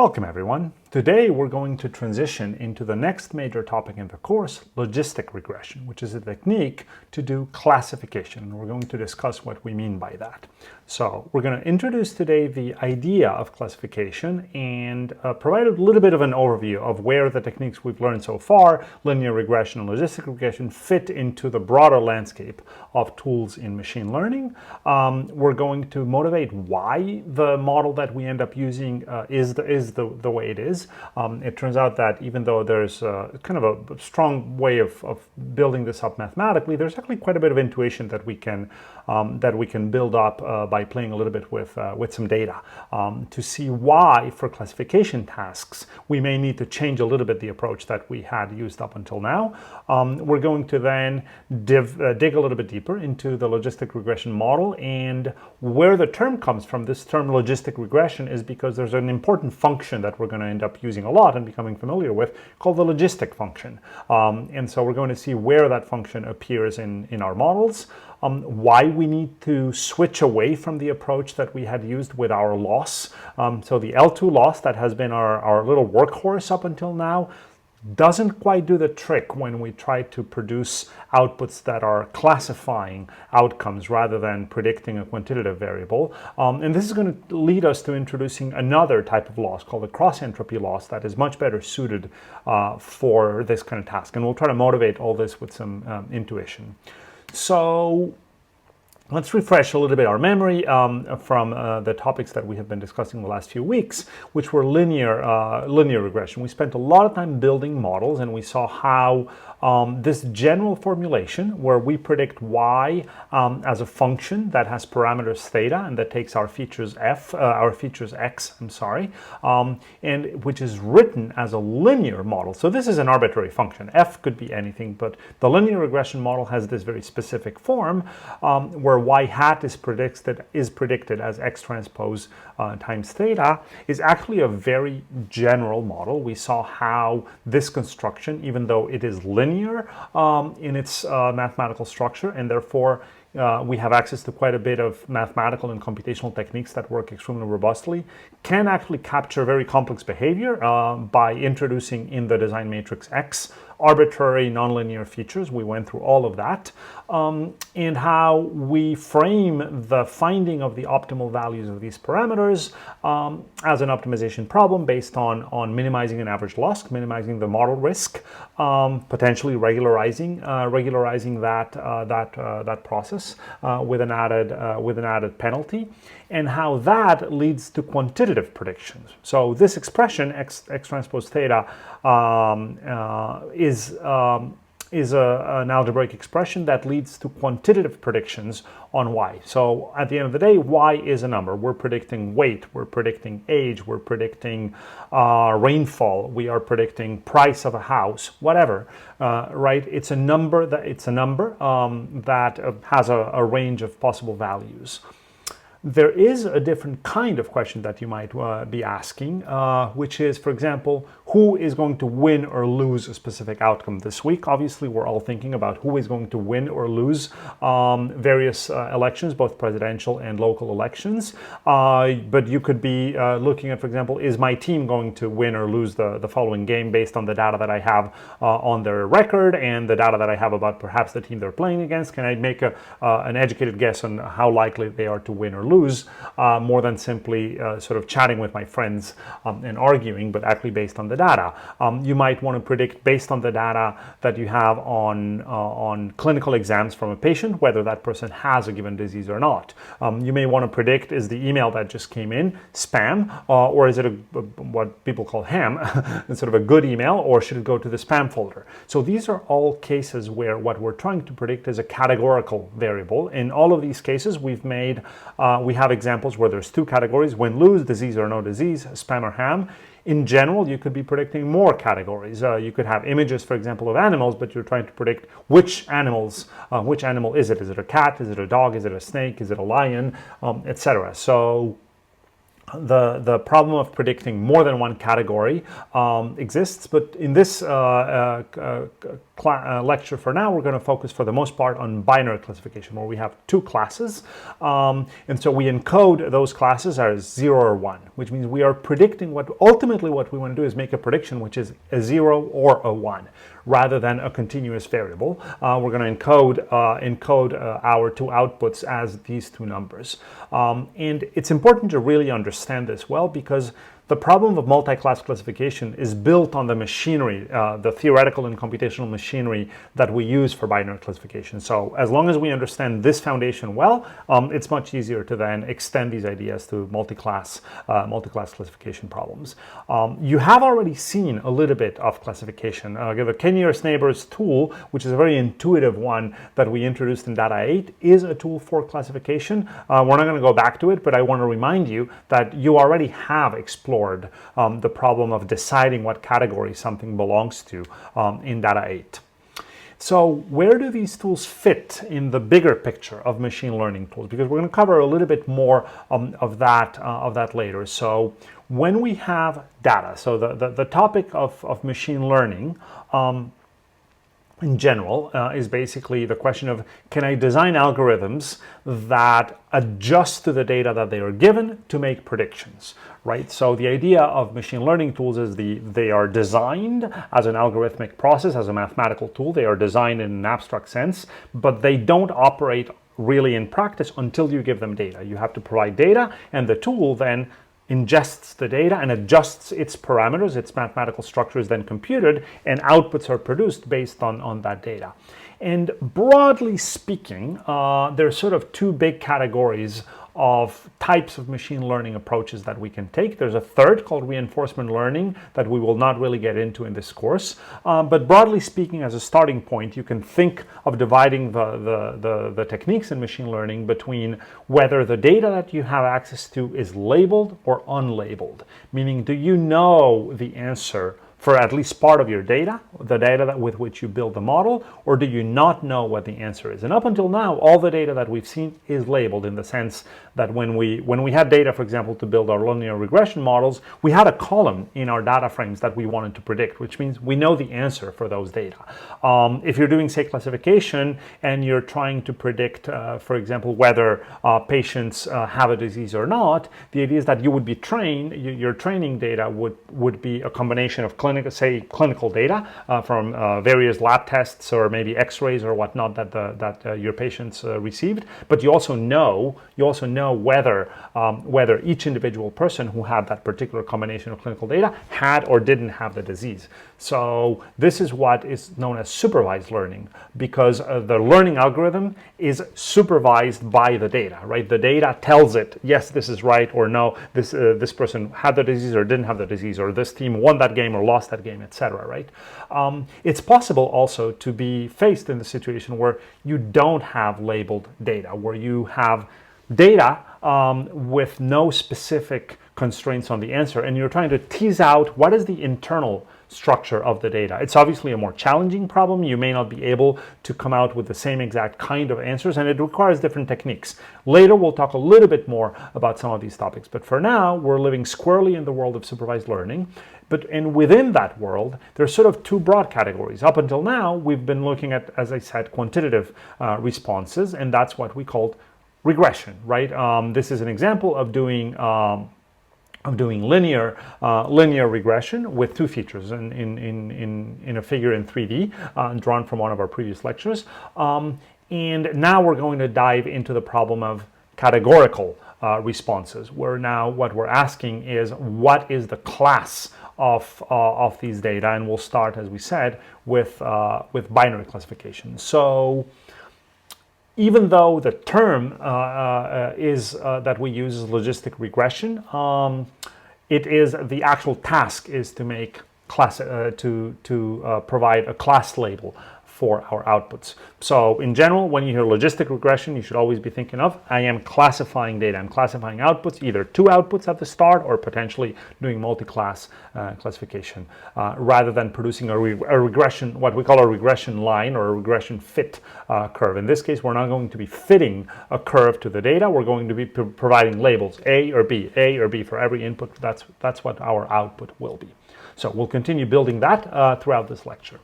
Welcome everyone. Today we're going to transition into the next major topic in the course, logistic regression, which is a technique to do classification. And we're going to discuss what we mean by that. So we're going to introduce today the idea of classification and provide a little bit of an overview of where the techniques we've learned so far, linear regression and logistic regression, fit into the broader landscape of tools in machine learning. We're going to motivate why the model that we end up using is the way it is. It turns out that even though there's kind of a strong way of building this up mathematically, there's actually quite a bit of intuition that we can build up by playing a little bit with some data to see why, for classification tasks, we may need to change a little bit the approach that we had used up until now. We're going to then dig a little bit deeper into the logistic regression model, and where the term comes from. This term logistic regression is because there's an important function that we're going to end up using a lot and becoming familiar with called the logistic function. And so we're going to see where that function appears in our models, why we need to switch away from the approach that we had used with our loss. So the L2 loss that has been our little workhorse up until now doesn't quite do the trick when we try to produce outputs that are classifying outcomes rather than predicting a quantitative variable. And this is going to lead us to introducing another type of loss called the cross-entropy loss that is much better suited for this kind of task. And we'll try to motivate all this with some intuition. So let's refresh a little bit our memory from the topics that we have been discussing the last few weeks, which were linear regression. We spent a lot of time building models, and we saw how this general formulation where we predict y as a function that has parameters theta and that takes our features x, and which is written as a linear model. So this is an arbitrary function. F could be anything, but the linear regression model has this very specific form where y hat is predicted as x transpose times theta, is actually a very general model. We saw how this construction, even though it is linear in its mathematical structure, and therefore we have access to quite a bit of mathematical and computational techniques that work extremely robustly, can actually capture very complex behavior by introducing in the design matrix X arbitrary nonlinear features. We went through all of that, and how we frame the finding of the optimal values of these parameters as an optimization problem based on minimizing an average loss, minimizing the model risk, potentially regularizing that process with an added penalty, and how that leads to quantitative predictions. So this expression x transpose theta is an algebraic expression that leads to quantitative predictions on y. So at the end of the day, y is a number. We're predicting weight, we're predicting age, we're predicting rainfall, we are predicting price of a house, whatever, right? It's a number that has a range of possible values. There is a different kind of question that you might be asking, which is, for example, who is going to win or lose a specific outcome this week? Obviously, we're all thinking about who is going to win or lose various elections, both presidential and local elections. But you could be looking at, for example, is my team going to win or lose the following game based on the data that I have on their record and the data that I have about perhaps the team they're playing against? Can I make an educated guess on how likely they are to win or lose, more than simply sort of chatting with my friends and arguing, but actually based on the data? You might want to predict based on the data that you have on clinical exams from a patient whether that person has a given disease or not. You may want to predict, is the email that just came in spam, or is it what people call ham, sort of a good email, or should it go to the spam folder? So these are all cases where what we're trying to predict is a categorical variable. In all of these cases, we have examples where there's two categories: win, lose, disease or no disease, spam or ham. In general, you could be predicting more categories. You could have images, for example, of animals, but you're trying to predict which animal is it? Is it a cat? Is it a dog? Is it a snake? Is it a lion? Etc. So the problem of predicting more than one category exists, but in this lecture for now, we're going to focus for the most part on binary classification, where we have two classes. And so we encode those classes as 0 or 1, which means we are predicting ultimately what we want to do is make a prediction which is a 0 or a 1, rather than a continuous variable. We're going to encode our two outputs as these two numbers. And it's important to really understand this well, because the problem of multi-class classification is built on the machinery, the theoretical and computational machinery that we use for binary classification. So as long as we understand this foundation well, it's much easier to then extend these ideas to multi-class classification problems. You have already seen a little bit of classification. The k-nearest neighbors tool, which is a very intuitive one that we introduced in Data 8, is a tool for classification. We're not going to go back to it, but I want to remind you that you already have explored the problem of deciding what category something belongs to in Data 8. So where do these tools fit in the bigger picture of machine learning tools? Because we're going to cover a little bit more of that later. So when we have data, so the topic of machine learning in general is basically the question of, can I design algorithms that adjust to the data that they are given to make predictions, right? So the idea of machine learning tools is they are designed as an algorithmic process, as a mathematical tool. They are designed in an abstract sense, but they don't operate really in practice until you give them data. You have to provide data, and the tool then ingests the data and adjusts its parameters. Its mathematical structure is then computed, and outputs are produced based on that data. And broadly speaking, there are sort of two big categories of types of machine learning approaches that we can take. There's a third called reinforcement learning that we will not really get into in this course. But broadly speaking, as a starting point, you can think of dividing the techniques in machine learning between whether the data that you have access to is labeled or unlabeled. Meaning, do you know the answer for at least part of your data, the data with which you build the model, or do you not know what the answer is? And up until now, all the data that we've seen is labeled, in the sense that when we had data, for example, to build our linear regression models, we had a column in our data frames that we wanted to predict, which means we know the answer for those data. If you're doing, say, classification, and you're trying to predict, for example, whether patients have a disease or not, the idea is that you would be trained, your training data would be a combination of clinical data from various lab tests or maybe X-rays or whatnot that your patients received, but you also know whether each individual person who had that particular combination of clinical data had or didn't have the disease. So this is what is known as supervised learning, because the learning algorithm is supervised by the data, right? The data tells it, yes, this is right, or no, this person had the disease or didn't have the disease, or this team won that game or lost that game, etc., right? It's possible also to be faced in the situation where you don't have labeled data, where you have data with no specific constraints on the answer, and you're trying to tease out what is the internal structure of the data. It's obviously a more challenging problem. You may not be able to come out with the same exact kind of answers, and it requires different techniques. Later, we'll talk a little bit more about some of these topics, but for now, we're living squarely in the world of supervised learning. And within that world, there's sort of two broad categories. Up until now, we've been looking at, as I said, quantitative responses, and that's what we called regression, right? This is an example of doing linear regression with two features in a figure in 3D drawn from one of our previous lectures. And now we're going to dive into the problem of categorical responses, where now what we're asking is, what is the class of these data? And we'll start, as we said, with binary classification. So even though the term that we use is logistic regression, it is the actual task is to make provide a class label for our outputs. So in general, when you hear logistic regression, you should always be thinking of, I am classifying data. I'm classifying outputs, either two outputs at the start or potentially doing multi-class classification, rather than producing a regression, what we call a regression line or a regression fit curve. In this case, we're not going to be fitting a curve to the data. We're going to be providing labels A or B for every input. That's what our output will be. So we'll continue building that throughout this lecture.